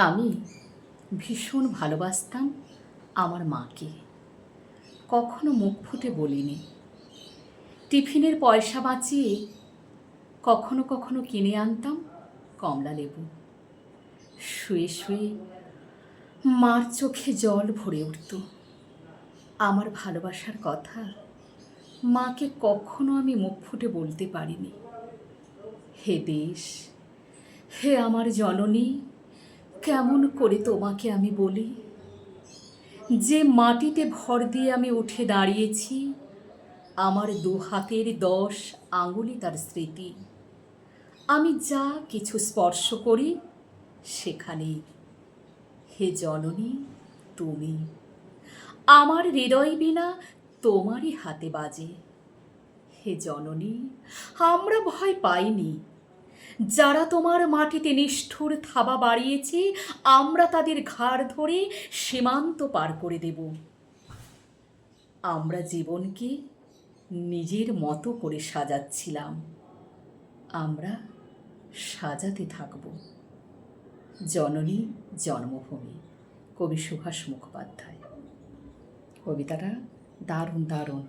আমি ভীষণ ভালোবাসতাম আমার মাকে। কখনো মুখ ফুটে বলিনি। টিফিনের পয়সা বাঁচিয়ে কখনো কখনো কিনে আনতাম কমলা লেবু। শুয়ে শুয়ে মার চোখে জল ভরে উঠত। আমার ভালোবাসার কথা মাকে কখনো আমি মুখ ফুটে বলতে পারিনি। হে দেশ, হে আমার জননী, কেমন করে তোমাকে আমি বলি? যে মাটিতে ভর দিয়ে আমি উঠে দাঁড়িয়েছি, আমার দু হাতের 10 আঙুলে তার স্মৃতি। আমি যা কিছু স্পর্শ করি সেখানেই। হে জননী, তুমি আমার হৃদয় বিনা তোমারই হাতে বাজে। হে জননী, আমরা ভয় পাইনি। যারা তোমার মাটিতে নিষ্ঠুর থাবা বাড়িয়েছে, আমরা তাদের ঘাড় ধরে সীমান্ত পার করে দেব। আমরা জীবনকে নিজের মতো করে সাজাচ্ছিলাম, আমরা সাজাতে থাকব। জননী জন্মভূমি, কবি সুভাষ মুখোপাধ্যায়। কবিতাটা দারুণ দারুণ।